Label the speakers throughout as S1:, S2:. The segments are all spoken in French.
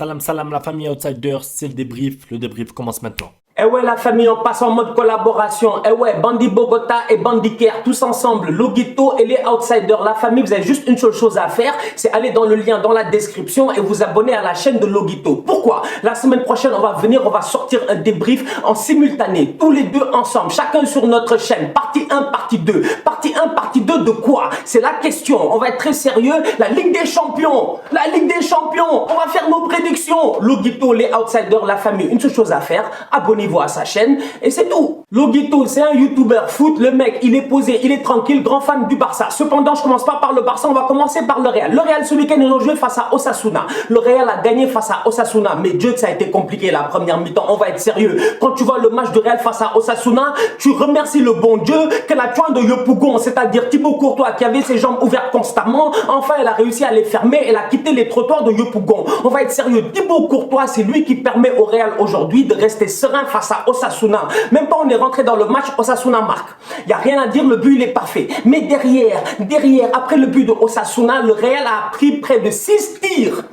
S1: Salam salam la famille Outsiders, c'est le débrief commence maintenant.
S2: Eh ouais la famille, on passe en mode collaboration. Eh ouais, Bandi Bogota et Bandi Caire, tous ensemble, Loguito et les Outsiders. La famille, vous avez juste une seule chose à faire, c'est aller dans le lien dans la description et vous abonner à la chaîne de Loguito. Pourquoi? La semaine prochaine, on va sortir un débrief en simultané, tous les deux ensemble, chacun sur notre chaîne. Partie 1, partie 2. Partie 1, partie 2 de quoi? C'est la question. On va être très sérieux. La Ligue des Champions. La Ligue des Champions. On va faire nos prédictions. Loguito, les Outsiders, la famille, une seule chose à faire, abonnez-vous à sa chaîne et c'est tout. Loguito, c'est un youtubeur foot. Le mec, il est posé, il est tranquille, grand fan du Barça. Cependant, je commence pas par le Barça, on va commencer par le Real. Le Real, ce week-end, ils ont joué face à Osasuna. Le Real a gagné face à Osasuna, mais Dieu que ça a été compliqué la première mi-temps. On va être sérieux. Quand tu vois le match de Real face à Osasuna, tu remercies le bon Dieu que la tuin de Yopougon, c'est-à-dire Thibaut Courtois, qui avait ses jambes ouvertes constamment, enfin, elle a réussi à les fermer. Elle a quitté les trottoirs de Yopougon. On va être sérieux. Thibaut Courtois, c'est lui qui permet au Real aujourd'hui de rester serein face à Osasuna. Même pas on est rentré dans le match, Osasuna marque. Il n'y a rien à dire, le but il est parfait. Mais derrière, après le but de Osasuna, le Real a pris près de 6 tirs.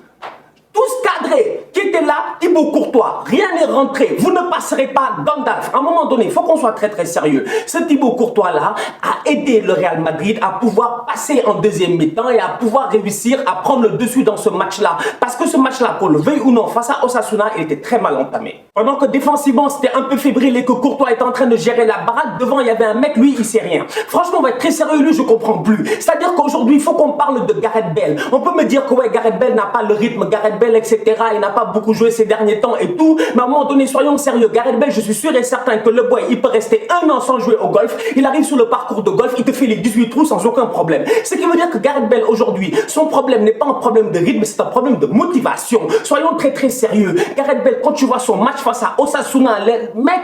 S2: Tous cadrés, qui étaient là, Thibaut Courtois, rien n'est rentré, vous ne passerez pas Gandalf. À un moment donné, il faut qu'on soit très sérieux. Ce Thibaut Courtois-là a aidé le Real Madrid à pouvoir passer en deuxième mi-temps et à pouvoir réussir à prendre le dessus dans ce match-là. Parce que ce match-là, qu'on le veuille ou non, face à Osasuna, il était très mal entamé. Pendant que défensivement, c'était un peu fébrile et que Courtois était en train de gérer la baraque, devant, il y avait un mec, lui, il sait rien. Franchement, on va être très sérieux, lui, je comprends plus. C'est-à-dire qu'aujourd'hui, il faut qu'on parle de Gareth Bale. On peut me dire que ouais, Gareth Bale n'a pas le rythme, Gareth Bale, etc. Il n'a pas beaucoup joué ces derniers temps et tout. Mais à un moment donné, soyons sérieux. Gareth Bale, je suis sûr et certain que le boy, il peut rester 1 an sans jouer au golf. Il arrive sur le parcours de golf, il te fait les 18 trous sans aucun problème. Ce qui veut dire que Gareth Bale, aujourd'hui, son problème n'est pas un problème de rythme, c'est un problème de motivation. Soyons très sérieux. Gareth Bale, quand tu vois son match face à Osasuna, mec,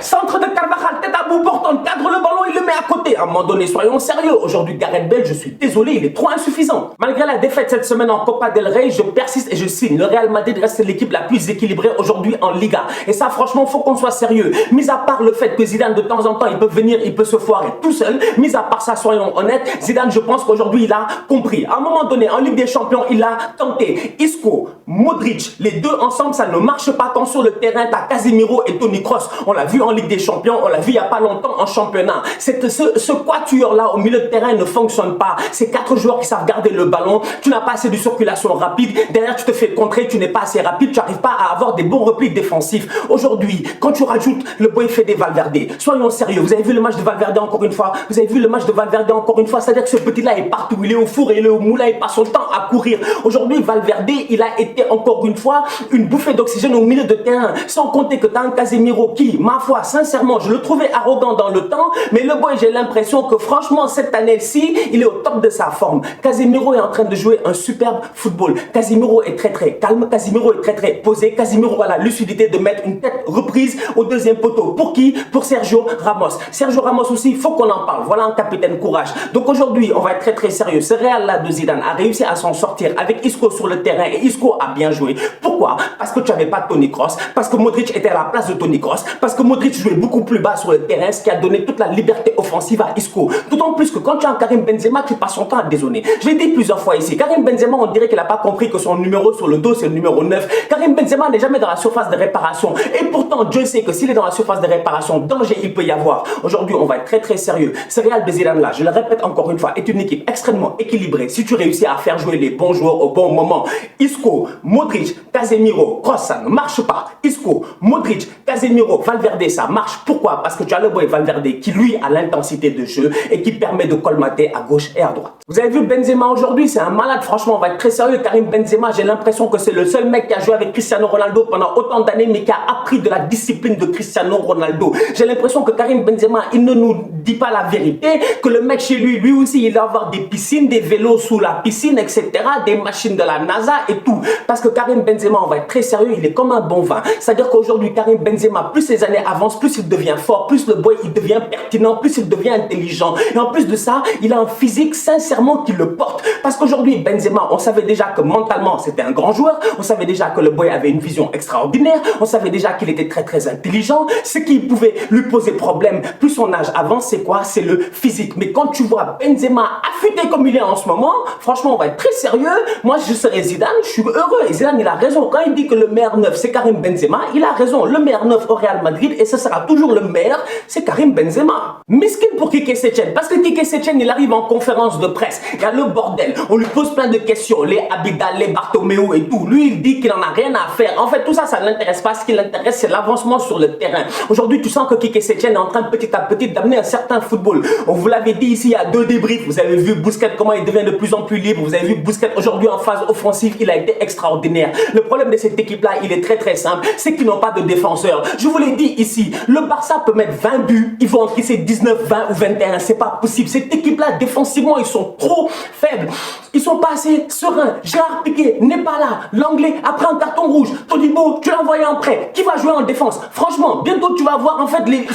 S2: centre de Carvajal, tête à bout portant, cadre le ballon, il le met à côté. À un moment donné, soyons sérieux. Aujourd'hui, Gareth Bale, je suis désolé, il est trop insuffisant. Malgré la défaite cette semaine en Copa del Rey, je persiste et je signe. Le Real Madrid reste l'équipe la plus équilibrée aujourd'hui en Liga. Et ça, franchement, faut qu'on soit sérieux. Mis à part le fait que Zidane, de temps en temps, il peut venir, il peut se foirer tout seul. Mis à part ça, soyons honnêtes, Zidane, je pense qu'aujourd'hui, il a compris. À un moment donné, en Ligue des Champions, il a tenté. Isco, Modric, les deux ensemble, ça ne marche pas. Tant sur le terrain, t'as Casemiro et Toni Kroos. On l'a vu en Ligue des Champions, on l'a vu il n'y a pas longtemps en championnat. Ce quatuor-là au milieu de terrain ne fonctionne pas. C'est 4 joueurs qui savent garder le ballon. Tu n'as pas assez de circulation rapide. Derrière, tu te fais contrer, tu n'es pas assez rapide. Tu n'arrives pas à avoir des bons replis défensifs. Aujourd'hui, quand tu rajoutes le boy Fede Valverde, soyons sérieux. Vous avez vu le match de Valverde encore une fois? Vous avez vu le match de Valverde encore une fois? C'est-à-dire que ce petit-là est partout. Il est au four et il est au moulin. Il passe son temps à courir. Aujourd'hui, Valverde, il a été encore une fois une bouffée d'oxygène au milieu de terrain. Sans compter que tu as un Casemiro qui, ma foi, sincèrement, je le trouvais arrogant dans le temps, mais le boy, j'ai l'impression que franchement, cette année-ci, il est au top de sa forme. Casemiro est en train de jouer un superbe football. Casemiro est très calme, Casemiro est très posé. Casemiro a la lucidité de mettre une tête reprise au deuxième poteau. Pour qui? Pour Sergio Ramos. Sergio Ramos aussi, il faut qu'on en parle. Voilà un capitaine courage. Donc aujourd'hui, on va être très sérieux. Ce Real-là de Zidane a réussi à s'en sortir avec Isco sur le terrain et Isco a bien joué. Pourquoi? Parce que tu n'avais pas Toni Kroos, parce que Modric était à la place de Toni Kroos, parce que Modric jouait beaucoup plus bas sur le terrain, ce qui a donné toute la liberté offensive à Isco. D'autant plus que quand tu as un Karim Benzema, tu passes son temps à dézonner. Je l'ai dit plusieurs fois ici, Karim Benzema, on dirait qu'il n'a pas compris que son numéro sur le dos, c'est le numéro 9. Karim Benzema n'est jamais dans la surface de réparation. Et pourtant, Dieu sait que s'il est dans la surface de réparation, danger il peut y avoir. Aujourd'hui, on va être très sérieux. Ce Real de Zidane là, je le répète encore une fois, est une équipe extrêmement équilibrée. Si tu réussis à faire jouer les bons joueurs au bon moment, Isco, Modric, Casemiro, Kroos, ça ne marche pas. Isco, Modric, Casemiro, Valverde, ça marche. Pourquoi? Parce que tu as le boy Valverde qui lui a l'intensité de jeu et qui permet de colmater à gauche et à droite. Vous avez vu Benzema aujourd'hui, c'est un malade. Franchement, on va être très sérieux. Karim Benzema, j'ai l'impression que c'est le seul mec qui a joué avec Cristiano Ronaldo pendant autant d'années, mais qui a appris de la discipline de Cristiano Ronaldo. J'ai l'impression que Karim Benzema, il ne nous dit pas la vérité, que le mec chez lui, lui aussi, il va avoir des piscines, des vélos sous la piscine, etc., des machines de la NASA et tout. Parce que Karim Benzema, on va être très sérieux, il est comme un bon vin. C'est-à-dire qu'aujourd'hui, Karim Benzema, plus les années avancent, plus il devient fort, plus le boy, il devient pertinent, plus il devient intelligent. Et en plus de ça, il a un physique sincère sincèrement qu'il le porte. Parce qu'aujourd'hui, Benzema, on savait déjà que mentalement, c'était un grand joueur. On savait déjà que le boy avait une vision extraordinaire. On savait déjà qu'il était très très intelligent. Ce qui pouvait lui poser problème, plus son âge avance, c'est quoi? C'est le physique. Mais quand tu vois Benzema affûté comme il est en ce moment, franchement, on va être très sérieux. Moi, je serais Zidane, je suis heureux. Et Zidane, il a raison. Quand il dit que le meilleur neuf, c'est Karim Benzema, il a raison. Le meilleur neuf au Real Madrid, et ce sera toujours le meilleur, c'est Karim Benzema. Miskin pour Kike Setien. Parce que Kike Setien, il arrive en conférence de presse. Il y a le bordel. On lui pose plein de questions. Les Abidal, les Bartomeu et tout. Lui, il dit qu'il n'en a rien à faire. En fait, tout ça, ça ne l'intéresse pas. Ce qui l'intéresse, c'est l'avancement sur le terrain. Aujourd'hui, tu sens que Kike Setien est en train petit à petit d'amener un certain football. On vous l'avait dit ici, il y a 2 débriefs. Vous avez vu Busquets, comment il devient de plus en plus libre. Vous avez vu Busquets aujourd'hui en phase offensive. Il a été extraordinaire. Le problème de cette équipe-là, il est très très simple. C'est qu'ils n'ont pas de défenseurs. Je vous l'ai dit ici, le Barça peut mettre 20 buts. Ils vont encaisser 19, 20 ou 21. C'est pas possible. Cette équipe-là, défensivement, ils sont trop faibles. Ils sont pas assez sereins. Gérard Piqué n'est pas là. L'anglais a pris un carton rouge. Todibo, tu l'as envoyé en prêt. Qui va jouer en défense? Franchement, bientôt tu vas voir en fait les...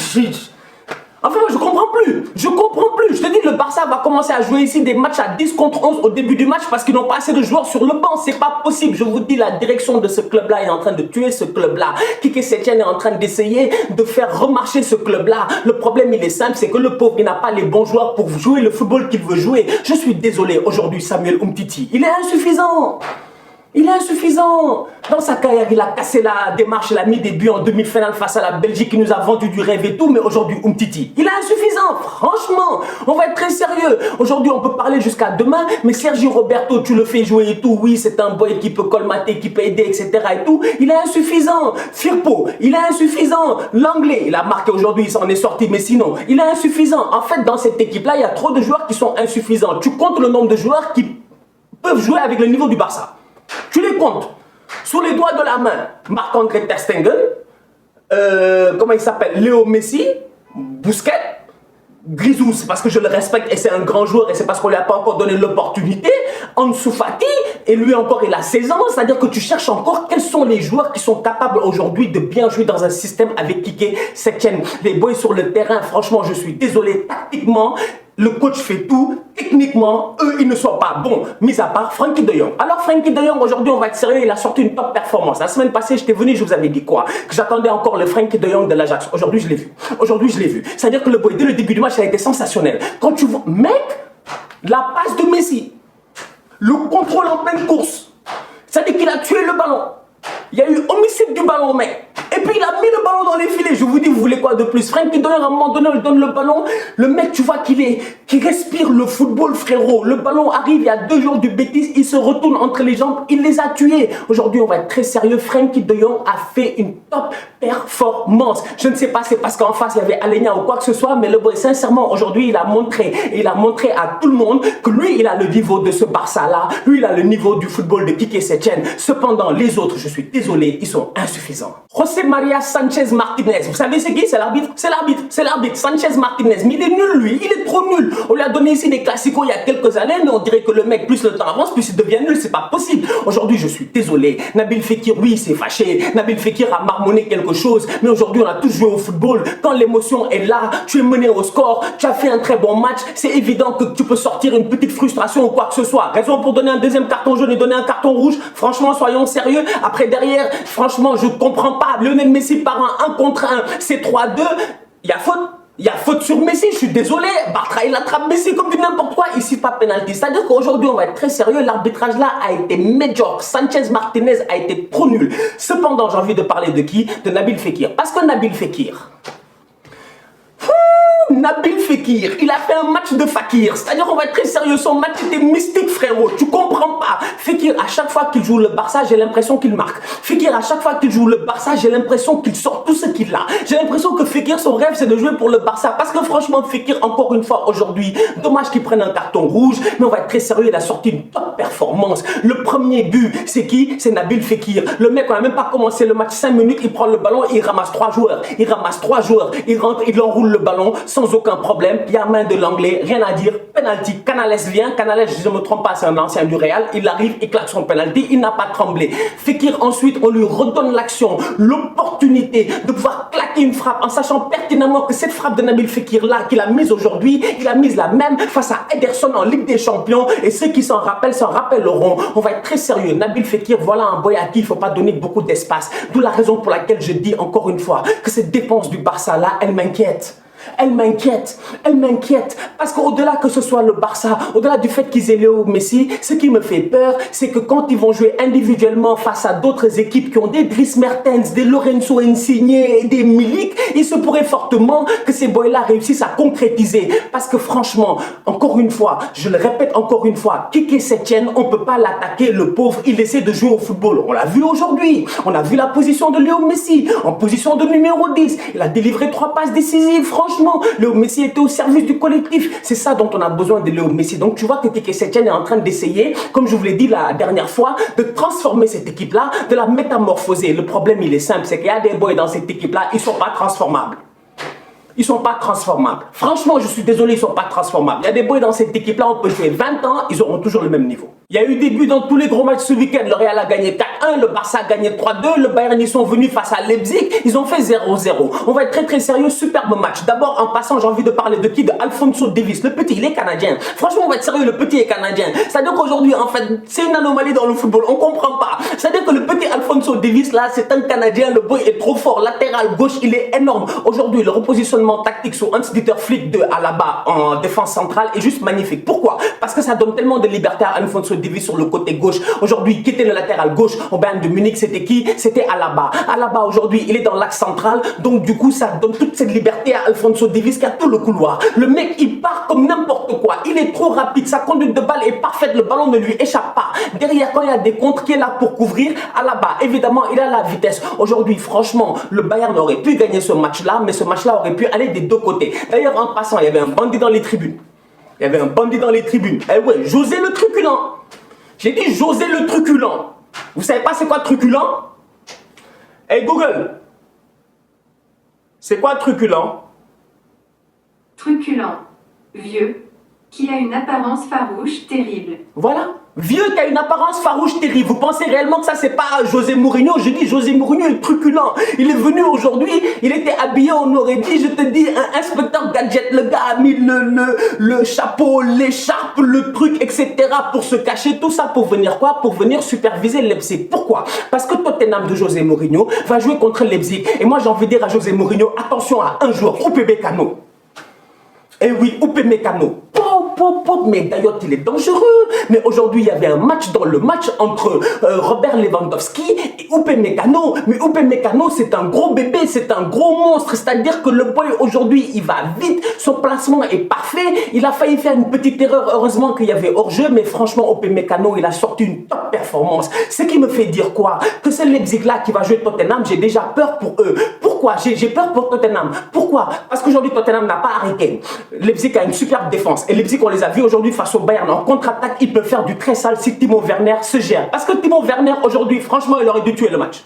S2: Enfin, je comprends plus. Je comprends plus. Je te dis, le Barça va commencer à jouer ici des matchs à 10 contre 11 au début du match parce qu'ils n'ont pas assez de joueurs sur le banc. C'est pas possible. Je vous dis, la direction de ce club-là est en train de tuer ce club-là. Kike Setien est en train d'essayer de faire remarcher ce club-là. Le problème, il est simple, c'est que le pauvre, il n'a pas les bons joueurs pour jouer le football qu'il veut jouer. Je suis désolé. Aujourd'hui, Samuel Umtiti, il est insuffisant. Il est insuffisant. Dans sa carrière, il a cassé la démarche, il a mis des buts en demi-finale face à la Belgique qui nous a vendu du rêve et tout, mais aujourd'hui, Umtiti, il est insuffisant. Franchement, on va être très sérieux. Aujourd'hui, on peut parler jusqu'à demain, mais Sergio Roberto, tu le fais jouer et tout. Oui, c'est un boy qui peut colmater, qui peut aider, etc. et tout. Il est insuffisant. Firpo, il est insuffisant. L'anglais, il a marqué aujourd'hui, il s'en est sorti, mais sinon, il est insuffisant. En fait, dans cette équipe-là, il y a trop de joueurs qui sont insuffisants. Tu comptes le nombre de joueurs qui peuvent jouer avec le niveau du Barça. Tu les comptes sous les doigts de la main. Marc-André Ter Stegen, comment il s'appelle, Léo Messi, Busquets, Grisou, c'est parce que je le respecte et c'est un grand joueur et c'est parce qu'on lui a pas encore donné l'opportunité. Ansu Fati, et lui encore il a 16 ans, c'est-à-dire que tu cherches encore quels sont les joueurs qui sont capables aujourd'hui de bien jouer dans un système avec Kike Setien. Les boys sur le terrain, franchement je suis désolé, tactiquement, le coach fait tout, techniquement, eux, ils ne sont pas bons, mis à part Frenkie de Jong. Alors Frenkie de Jong, aujourd'hui, on va être sérieux, il a sorti une top performance. La semaine passée, j'étais venu, je vous avais dit quoi? Que j'attendais encore le Frenkie de Jong de l'Ajax. Aujourd'hui, je l'ai vu. Aujourd'hui, je l'ai vu. C'est-à-dire que le boy, dès le début du match, il a été sensationnel. Quand tu vois, mec, la passe de Messi, le contrôle en pleine course, c'est-à-dire qu'il a tué le ballon. Il y a eu homicide du ballon, mec. Et puis il a mis le ballon dans les filets. Je vous dis, vous voulez quoi de plus? Frenkie de Jong, à un moment donné, il donne le ballon. Le mec, tu vois qu'il respire le football, frérot. Le ballon arrive, il y a 2 jours du bêtise, il se retourne entre les jambes, il les a tués. Aujourd'hui, on va être très sérieux. Frenkie de Jong a fait une top performance. Je ne sais pas, c'est parce qu'en face, il y avait Alenia ou quoi que ce soit, mais le boy, sincèrement, aujourd'hui, il a montré, et il a montré à tout le monde que lui, il a le niveau de ce Barça-là. Lui, il a le niveau du football de Kike Setien. Cependant, les autres, je suis désolé, ils sont insuffisants. José María Sánchez Martínez, vous savez c'est qui? C'est l'arbitre, c'est l'arbitre, c'est l'arbitre, Sánchez Martínez. Mais il est nul lui, il est trop nul. On lui a donné ici des classicos il y a quelques années, mais on dirait que le mec, plus le temps avance, plus il devient nul, c'est pas possible. Aujourd'hui, je suis désolé. Nabil Fekir, oui, il s'est fâché. Nabil Fekir a marmonné quelque chose, mais aujourd'hui, on a tous joué au football. Quand l'émotion est là, tu es mené au score, tu as fait un très bon match, c'est évident que tu peux sortir une petite frustration ou quoi que ce soit. Raison pour donner un deuxième carton jaune et donner un carton rouge. Franchement, soyons sérieux. Après, derrière, franchement, je comprends pas. Lionel Messi part en 1 contre 1, c'est 3-2, il y a faute. Il y a faute sur Messi, je suis désolé. Bartra, il attrape Messi comme du n'importe quoi. Ici, pas pénalty. C'est-à-dire qu'aujourd'hui, on va être très sérieux. L'arbitrage là a été médiocre. Sánchez Martínez a été trop nul. Cependant, j'ai envie de parler de qui? De Nabil Fekir. Parce que Nabil Fekir, Nabil Fekir, il a fait un match de fakir. C'est-à-dire qu'on va être très sérieux, son match était mystique, frérot. Tu comprends pas. Fekir, à chaque fois qu'il joue le Barça, j'ai l'impression qu'il marque. Fekir, à chaque fois qu'il joue le Barça, j'ai l'impression qu'il sort tout ce qu'il a. J'ai l'impression que Fekir, son rêve, c'est de jouer pour le Barça. Parce que franchement, Fekir, encore une fois, aujourd'hui, dommage qu'il prenne un carton rouge, mais on va être très sérieux, il a sorti une top performance. Le premier but, c'est qui? C'est Nabil Fekir. Le mec, on n'a même pas commencé le match 5 minutes, il prend le ballon et il ramasse 3 joueurs. Il ramasse 3 joueurs. Il rentre, il enroule le ballon sans sans aucun problème. Il y a main de l'anglais, rien à dire. Penalty, Canales vient. Canales, je ne me trompe pas, c'est un ancien du Real. Il arrive, il claque son penalty, il n'a pas tremblé. Fekir, ensuite, on lui redonne l'action, l'opportunité de pouvoir claquer une frappe en sachant pertinemment que cette frappe de Nabil Fekir là qu'il a mise aujourd'hui, il a mise la même face à Ederson en Ligue des Champions. Et ceux qui s'en rappelleront. On va être très sérieux. Nabil Fekir, voilà un boy à qui il ne faut pas donner beaucoup d'espace. D'où la raison pour laquelle je dis encore une fois que cette dépense du Barça là, elle m'inquiète. Elle m'inquiète, parce qu'au-delà que ce soit le Barça, au-delà du fait qu'ils aient Léo Messi, ce qui me fait peur, c'est que quand ils vont jouer individuellement face à d'autres équipes qui ont des Dries Mertens, des Lorenzo Insigne, des Milik, il se pourrait fortement que ces boys-là réussissent à concrétiser. Parce que franchement, encore une fois, je le répète encore une fois, Kike Setien, on ne peut pas l'attaquer, le pauvre, il essaie de jouer au football. On l'a vu aujourd'hui, on a vu la position de Léo Messi, en position de numéro 10, il a délivré 3 passes décisives, franchement. Léo Messi était au service du collectif. C'est ça dont on a besoin de Léo Messi. Donc tu vois que Kike Setien est en train d'essayer, comme je vous l'ai dit la dernière fois, de transformer cette équipe-là, de la métamorphoser. Le problème, il est simple, c'est qu'il y a des boys dans cette équipe-là, ils ne sont pas transformables. Ils ne sont pas transformables. Franchement, je suis désolé, ils ne sont pas transformables. Il y a des boys dans cette équipe-là, on peut jouer 20 ans, ils auront toujours le même niveau. Il y a eu des buts dans tous les gros matchs ce week-end. Le Real a gagné 4-1, le Barça a gagné 3-2, le Bayern, ils sont venus face à Leipzig, ils ont fait 0-0. On va être très très sérieux, superbe match. D'abord, en passant, j'ai envie de parler de qui? De Alphonso Davies. Le petit, il est canadien. Franchement, on va être sérieux, le petit est canadien. C'est-à-dire qu'aujourd'hui, en fait, c'est une anomalie dans le football, on ne comprend pas. C'est-à-dire que le petit Alphonso Davies, là, c'est un Canadien, le boy est trop fort. Latéral gauche, il est énorme. Aujourd'hui, le repositionnement tactique sous Hans-Dieter Flick de Alaba en défense centrale est juste magnifique. Pourquoi? Parce que ça donne tellement de liberté à Alphonso Davies sur le côté gauche. Aujourd'hui, qui était le latéral gauche au Bayern de Munich, c'était qui? C'était Alaba. Alaba, aujourd'hui, il est dans l'axe central. Donc, du coup, ça donne toute cette liberté à Alphonso Davies qui a tout le couloir. Le mec, il part comme n'importe quoi. Il est trop rapide. Sa conduite de balle est parfaite. Le ballon ne lui échappe pas. Derrière, quand il y a des contres, qui est là pour couvrir? Alaba. Évidemment, il a la vitesse. Aujourd'hui, franchement, le Bayern aurait pu gagner ce match-là, mais ce match-là aurait pu aller des deux côtés. D'ailleurs, en passant, il y avait un bandit dans les tribunes. Il y avait un bandit dans les tribunes. Eh ouais, José le truculent. J'ai dit José le truculent. Vous savez pas c'est quoi truculent? Hey Google, c'est quoi truculent?
S3: Truculent, vieux, qui a une apparence farouche terrible.
S2: Voilà. Vieux qui a une apparence farouche terrible. Vous pensez réellement que ça c'est pas José Mourinho? Je dis José Mourinho est truculent. Il est venu aujourd'hui, il était habillé, on aurait dit, je te dis, un inspecteur gadget. Le gars a mis le chapeau, l'écharpe, le truc, etc. pour se cacher. Tout ça pour venir quoi? Pour venir superviser Leipzig. Pourquoi? Parce que Tottenham de José Mourinho va jouer contre Leipzig. Et moi j'ai envie de dire à José Mourinho, attention à un joueur, Upamecano. Eh oui, Upamecano. Mais d'ailleurs, il est dangereux. Mais aujourd'hui, il y avait un match dans le match entre Robert Lewandowski et Upamecano. Mais Upamecano, c'est un gros bébé, c'est un gros monstre. C'est-à-dire que le boy, aujourd'hui, il va vite. Son placement est parfait. Il a failli faire une petite erreur. Heureusement qu'il y avait hors-jeu. Mais franchement, Upamecano, il a sorti une top performance. Ce qui me fait dire quoi? Que c'est Leipzig-là qui va jouer Tottenham. J'ai déjà peur pour eux. Pourquoi? J'ai peur pour Tottenham. Pourquoi? Parce qu'aujourd'hui, Tottenham n'a pas arrêté. Leipzig a une superbe défense. Et Leipzig, on les a vus aujourd'hui face au Bayern. En contre-attaque, il peut faire du très sale si Timo Werner se gère. Parce que Timo Werner, aujourd'hui, franchement, il aurait dû tuer le match.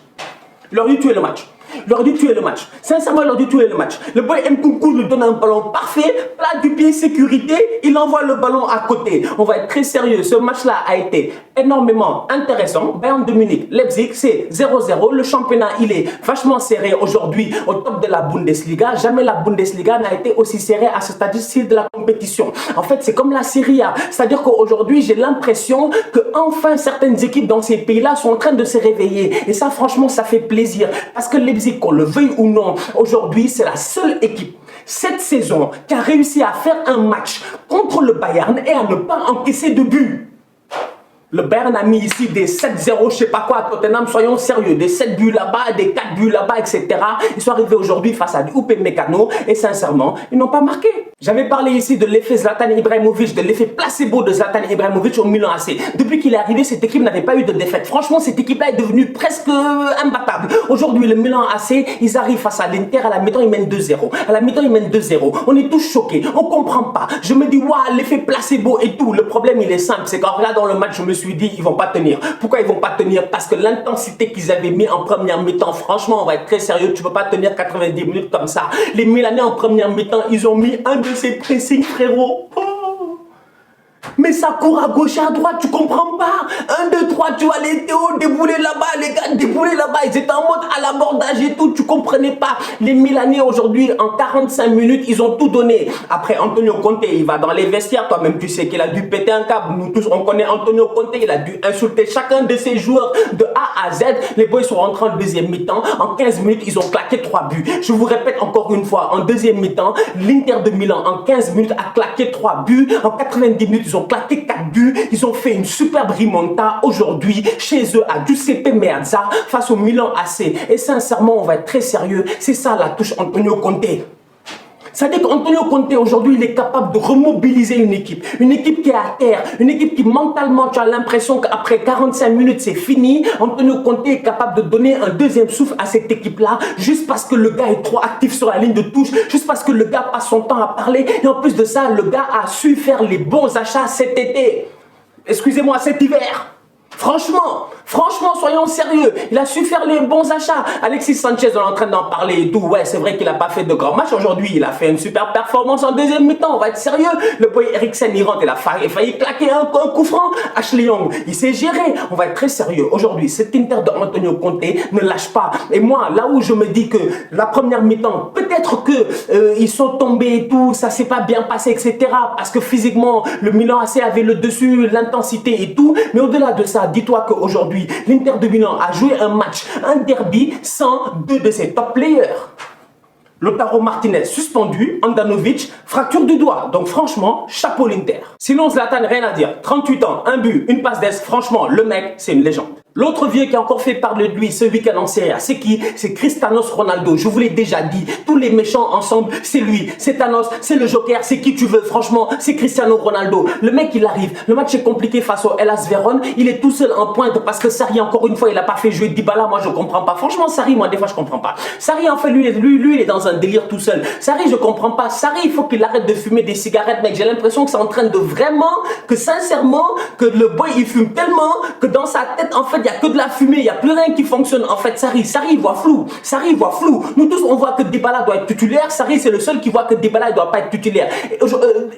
S2: Il aurait dû tuer le match. Il aurait dû tuer le match. Sincèrement, il aurait dû tuer le match. Le boy Nkunku lui donne un ballon parfait, plat du pied, sécurité, il envoie le ballon à côté. On va être très sérieux. Ce match-là a été énormément intéressant. Bayern de Munich, Leipzig, c'est 0-0. Le championnat, il est vachement serré aujourd'hui au top de la Bundesliga. Jamais la Bundesliga n'a été aussi serrée à ce stade-ci de la compétition. En fait, c'est comme la Serie A. C'est-à-dire qu'aujourd'hui, j'ai l'impression que enfin certaines équipes dans ces pays-là sont en train de se réveiller. Et ça, franchement, ça fait plaisir. Parce que Leipzig, qu'on le veuille ou non, aujourd'hui, c'est la seule équipe cette saison qui a réussi à faire un match contre le Bayern et à ne pas encaisser de but. Le Bayern a mis ici des 7-0, je sais pas quoi à Tottenham, soyons sérieux, des 7 buts là-bas, des 4 buts là-bas, etc. Ils sont arrivés aujourd'hui face à du Upamecano et sincèrement, ils n'ont pas marqué. J'avais parlé ici de l'effet Zlatan Ibrahimovic, de l'effet placebo de Zlatan Ibrahimovic au Milan AC. Depuis qu'il est arrivé, cette équipe n'avait pas eu de défaite. Franchement, cette équipe-là est devenue presque imbattable. Aujourd'hui, le Milan AC, ils arrivent face à l'Inter. À la mi-temps, ils mènent 2-0. À la mi-temps, ils mènent 2-0. On est tous choqués. On comprend pas. Je me dis, waouh, l'effet placebo et tout. Le problème, il est simple. C'est qu'en regardant le match, je me suis dit, ils vont pas tenir. Pourquoi ils vont pas tenir? Parce que l'intensité qu'ils avaient mis en première mi-temps, franchement, on va être très sérieux. Tu peux pas tenir 90 minutes comme ça. Les Milanais en première mi-temps, ils ont mis un de ces pressings, frérot. Oh. Mais ça court à gauche et à droite, tu comprends pas. 1, 2, 3, tu vois les Théo débouler là-bas, les gars débouler là-bas. Ils étaient en mode à l'abordage et tout, tu comprenais pas. Les Milanais aujourd'hui, en 45 minutes, ils ont tout donné. Après, Antonio Conte, il va dans les vestiaires. Toi-même, tu sais qu'il a dû péter un câble. Nous tous, on connaît Antonio Conte. Il a dû insulter chacun de ses joueurs de A à Z. Les boys sont rentrés en deuxième mi-temps. En 15 minutes, ils ont claqué 3 buts. Je vous répète encore une fois, en deuxième mi-temps, l'Inter de Milan, en 15 minutes, a claqué 3 buts. En 90 minutes, ils ont claqué 4 buts. Ils ont fait une superbe remonta aujourd'hui chez eux à Giuseppe Meazza face au Milan AC. Et sincèrement, on va être très sérieux. C'est ça la touche Antonio Conte. C'est-à-dire qu'Antonio Conte aujourd'hui, il est capable de remobiliser une équipe qui est à terre, une équipe qui mentalement, tu as l'impression qu'après 45 minutes, c'est fini. Antonio Conte est capable de donner un deuxième souffle à cette équipe-là, juste parce que le gars est trop actif sur la ligne de touche, juste parce que le gars passe son temps à parler. Et en plus de ça, le gars a su faire les bons achats cet été. Excusez-moi, cet hiver. Franchement, soyons sérieux. Il a su faire les bons achats. Alexis Sanchez, on est en train d'en parler et tout. Ouais, c'est vrai qu'il n'a pas fait de grands matchs aujourd'hui. Il a fait une super performance en deuxième mi-temps. On va être sérieux. Le boy Eriksen, il rentre. Il a failli claquer un coup franc. Ashley Young, il s'est géré. On va être très sérieux. Aujourd'hui, cet Inter de Antonio Conte ne lâche pas. Et moi, là où je me dis que la première mi-temps, peut-être que ils sont tombés et tout, ça s'est pas bien passé, etc. Parce que physiquement, le Milan AC avait le dessus, l'intensité et tout. Mais au-delà de ça, dis-toi qu'aujourd'hui, l'Inter de Milan a joué un match, un derby, sans 2 de ses top players. Lautaro Martinez suspendu, Andanovic fracture du doigt. Donc franchement, chapeau l'Inter. Sinon Zlatan, rien à dire. 38 ans, un but, une passe d'ess. Franchement, le mec, c'est une légende. L'autre vieux qui a encore fait parler de lui ce week-end en Serie A, c'est qui? C'est Cristiano Ronaldo. Je vous l'ai déjà dit, tous les méchants ensemble, c'est lui, c'est Thanos, c'est le Joker, c'est qui tu veux. Franchement, c'est Cristiano Ronaldo. Le mec, il arrive. Le match est compliqué face au Hellas Vérone. Il est tout seul en pointe parce que Sarri, encore une fois, il n'a pas fait jouer Dybala. Moi, je comprends pas. Franchement, Sarri, moi, des fois, je comprends pas. Sarri, en fait, lui, il est dans un délire tout seul. Sarri, je comprends pas. Sarri, il faut qu'il arrête de fumer des cigarettes, mec. J'ai l'impression que c'est en train de vraiment, que sincèrement, que le boy, il fume tellement que dans sa tête, en fait, il n'y a que de la fumée, il n'y a plus rien qui fonctionne. En fait, Sarri, il voit flou. Sarri, il voit flou. Nous tous, on voit que Dybala doit être titulaire. Sarri, c'est le seul qui voit que Dybala ne doit pas être titulaire.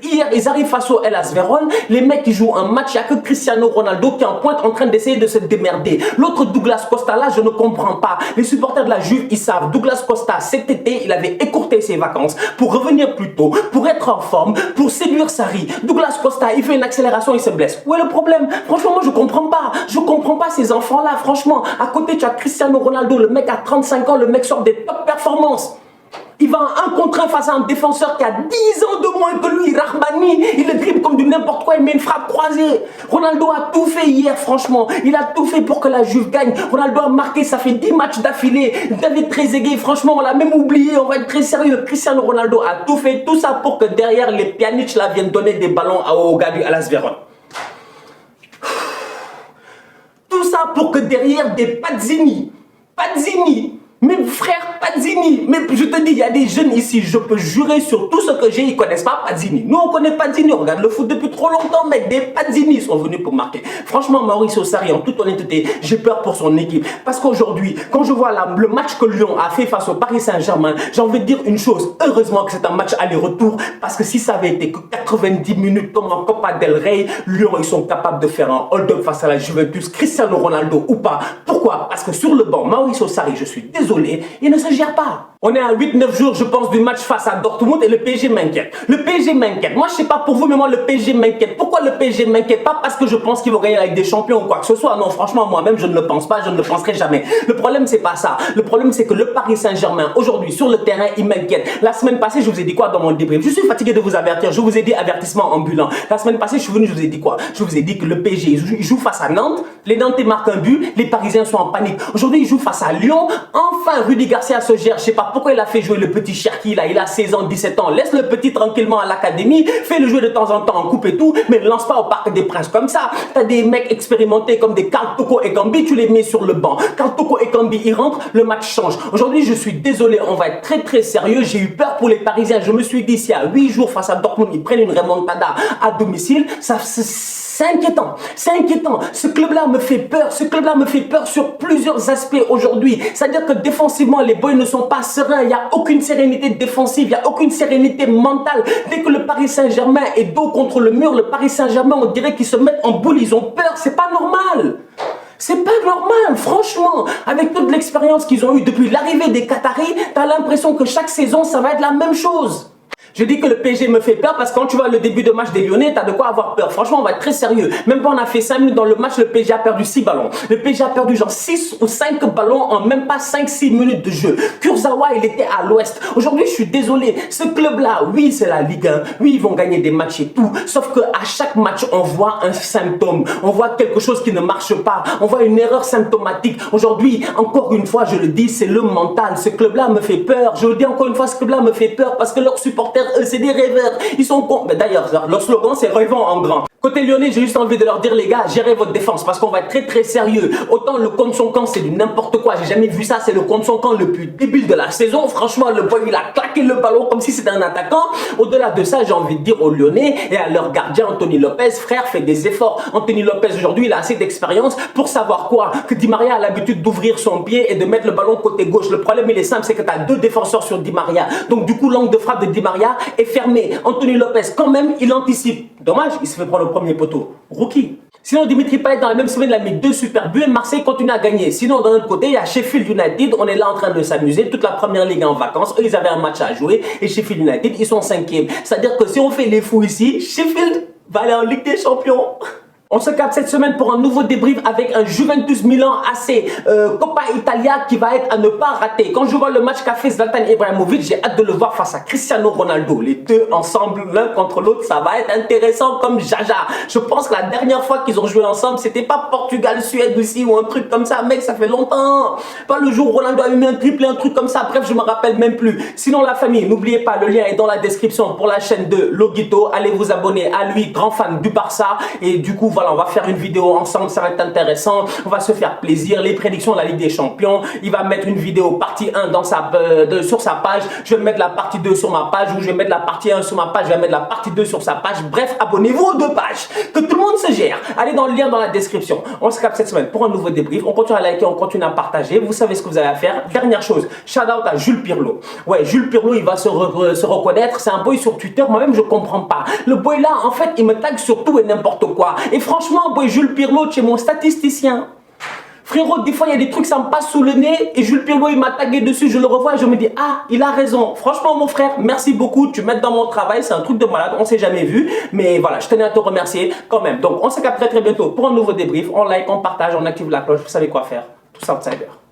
S2: Hier, ils arrivent face au Hellas Vérone. Les mecs, ils jouent un match. Il n'y a que Cristiano Ronaldo qui est en pointe en train d'essayer de se démerder. L'autre Douglas Costa, là, je ne comprends pas. Les supporters de la Juve, ils savent. Douglas Costa, cet été, il avait écourté ses vacances pour revenir plus tôt, pour être en forme, pour séduire Sarri. Douglas Costa, il fait une accélération, il se blesse. Où est le problème? Franchement, moi, je comprends pas. Je comprends pas ces enfants-là. Franchement, à côté, tu as Cristiano Ronaldo, le mec a 35 ans, le mec sort des top performances. Il va en 1 contre 1 face à un défenseur qui a 10 ans de moins que lui, Rahmani. Il le dribble comme du n'importe quoi, il met une frappe croisée. Ronaldo a tout fait hier, franchement. Il a tout fait pour que la Juve gagne. Ronaldo a marqué, ça fait 10 matchs d'affilée. David Trezeguet, franchement, on l'a même oublié. On va être très sérieux. Cristiano Ronaldo a tout fait, tout ça pour que derrière les Pjanic là viennent donner des ballons au gars du Hellas Vérone. Tout ça pour que derrière des Pazzini, mes frères Pazzini, mais je te dis, il y a des jeunes ici, je peux jurer sur tout ce que j'ai, ils ne connaissent pas Pazzini. Nous, on connaît Pazzini, on regarde le foot depuis trop longtemps, mais des Pazzini sont venus pour marquer. Franchement, Mauricio Sarri, en toute honnêteté, j'ai peur pour son équipe. Parce qu'aujourd'hui, quand je vois le match que Lyon a fait face au Paris Saint-Germain, j'ai envie de dire une chose, heureusement que c'est un match aller-retour, parce que si ça avait été que 90 minutes comme en Copa del Rey, Lyon, ils sont capables de faire un hold-up face à la Juventus, Cristiano Ronaldo ou pas. Pourquoi? Parce que sur le banc, Mauricio Sarri, je suis désolé, il ne se gère pas. On est à 8-9 jours, je pense, du match face à Dortmund et le PSG m'inquiète. Le PSG m'inquiète. Moi, je sais pas pour vous, mais moi, le PSG m'inquiète. Pourquoi le PSG m'inquiète? Pas parce que je pense qu'ils vont gagner avec des champions ou quoi que ce soit. Non, franchement, moi-même, je ne le pense pas, je ne le penserai jamais. Le problème, c'est pas ça. Le problème, c'est que le Paris Saint-Germain, aujourd'hui, sur le terrain, il m'inquiète. La semaine passée, je vous ai dit quoi dans mon débrief? Je suis fatigué de vous avertir. Je vous ai dit avertissement ambulant. La semaine passée, je suis venu, je vous ai dit quoi? Je vous ai dit que le PSG, il joue face à Nantes. Les Nantais marquent un but. Les Parisiens sont en panique. Aujourd'hui, ils jouent face à Lyon. Enfin, Rudy Garcia se gère. Je sais pas Pourquoi il a fait jouer le petit Cherki là? Il a 16 ans, 17 ans. Laisse le petit tranquillement à l'académie. Fais-le jouer de temps en temps en coupe et tout. Mais ne lance pas au Parc des Princes comme ça. T'as des mecs expérimentés comme des Karl Toko et Gambi. Tu les mets sur le banc. Karl Toko et Gambi, ils rentrent. Le match change. Aujourd'hui, je suis désolé. On va être très sérieux. J'ai eu peur pour les Parisiens. Je me suis dit, s'il y a 8 jours face à Dortmund, ils prennent une remontada à domicile. C'est inquiétant. C'est inquiétant. Ce club-là me fait peur. Ce club-là me fait peur sur plusieurs aspects aujourd'hui. C'est-à-dire que défensivement, les boys ne sont pas sereins. Il n'y a aucune sérénité défensive. Il n'y a aucune sérénité mentale. Dès que le Paris Saint-Germain est dos contre le mur, le Paris Saint-Germain, on dirait qu'ils se mettent en boule. Ils ont peur. C'est pas normal. C'est pas normal, franchement. Avec toute l'expérience qu'ils ont eue depuis l'arrivée des Qataris, t'as l'impression que chaque saison, ça va être la même chose. Je dis que le PSG me fait peur parce que quand tu vois le début de match des Lyonnais, t'as de quoi avoir peur. Franchement, on va être très sérieux. Même quand on a fait 5 minutes dans le match, le PSG a perdu 6 ballons. Le PSG a perdu genre 6 ou 5 ballons en même pas 5-6 minutes de jeu. Kurzawa, il était à l'ouest. Aujourd'hui, je suis désolé. Ce club-là, oui, c'est la Ligue 1. Oui, ils vont gagner des matchs et tout. Sauf qu'à chaque match, on voit un symptôme. On voit quelque chose qui ne marche pas. On voit une erreur symptomatique. Aujourd'hui, encore une fois, je le dis, c'est le mental. Ce club-là me fait peur. Je le dis encore une fois, ce club-là me fait peur parce que leurs supporters, eux, c'est des rêveurs. Ils sont cons. Mais d'ailleurs, leur slogan, c'est rêvons en grand. Côté lyonnais, j'ai juste envie de leur dire, les gars, gérez votre défense parce qu'on va être très sérieux. Autant le compte son camp, c'est du n'importe quoi. J'ai jamais vu ça. C'est le compte son camp le plus débile de la saison. Franchement, le boy, il a claqué le ballon comme si c'était un attaquant. Au-delà de ça, j'ai envie de dire aux Lyonnais et à leur gardien Anthony Lopez, frère, fait des efforts. Anthony Lopez, aujourd'hui, il a assez d'expérience pour savoir quoi? Que Di Maria a l'habitude d'ouvrir son pied et de mettre le ballon côté gauche. Le problème, il est simple, c'est que tu as 2 défenseurs sur Di Maria. Donc, du coup, l'angle de frappe de Di Maria est fermé. Anthony Lopez, quand même, il anticipe. Dommage, il se fait prendre le premier poteau. Rookie. Sinon, Dimitri Payet, dans la même semaine, il a mis 2 super buts et Marseille continue à gagner. Sinon, d'un autre côté, il y a Sheffield United. On est là en train de s'amuser. Toute la première ligue en vacances. Eux, ils avaient un match à jouer. Et Sheffield United, ils sont 5e. C'est-à-dire que si on fait les fous ici, Sheffield va aller en Ligue des Champions. On se capte cette semaine pour un nouveau débrief avec un Juventus Milan AC Coppa Italia qui va être à ne pas rater. Quand je vois le match qu'a fait Zlatan Ibrahimovic, j'ai hâte de le voir face à Cristiano Ronaldo. Les deux ensemble, l'un contre l'autre, ça va être intéressant comme jaja. Je pense que la dernière fois qu'ils ont joué ensemble, c'était pas Portugal-Suède aussi ou un truc comme ça. Mec, ça fait longtemps. Pas le jour où Ronaldo a mis un triplé, un truc comme ça. Bref, je me rappelle même plus. Sinon, la famille, n'oubliez pas, le lien est dans la description pour la chaîne de Loguito. Allez vous abonner à lui, grand fan du Barça. Et du coup, voilà, on va faire une vidéo ensemble, ça va être intéressant, on va se faire plaisir, les prédictions de la Ligue des Champions, il va mettre une vidéo partie 1 dans sur sa page, je vais mettre la partie 2 sur ma page, ou je vais mettre la partie 1 sur ma page, je vais mettre la partie 2 sur sa page, bref, abonnez-vous aux 2 pages, que tout le monde se gère, allez dans le lien dans la description. On se capte cette semaine pour un nouveau débrief, on continue à liker, on continue à partager, vous savez ce que vous avez à faire. Dernière chose, shout out à Jules Pirlo. Ouais, Jules Pirlo, il va se reconnaître, c'est un boy sur Twitter, moi-même je comprends pas. Le boy là, en fait, il me tag sur tout et n'importe quoi, et franchement, boy, Jules Pirlo, tu es mon statisticien. Frérot, des fois, il y a des trucs, ça me passe sous le nez. Et Jules Pirlo, il m'a tagué dessus. Je le revois et je me dis, ah, il a raison. Franchement, mon frère, merci beaucoup. Tu m'aides dans mon travail. C'est un truc de malade. On s'est jamais vu. Mais voilà, je tenais à te remercier quand même. Donc, on se capte très bientôt pour un nouveau débrief. On like, on partage, on active la cloche. Vous savez quoi faire. Tous outsiders.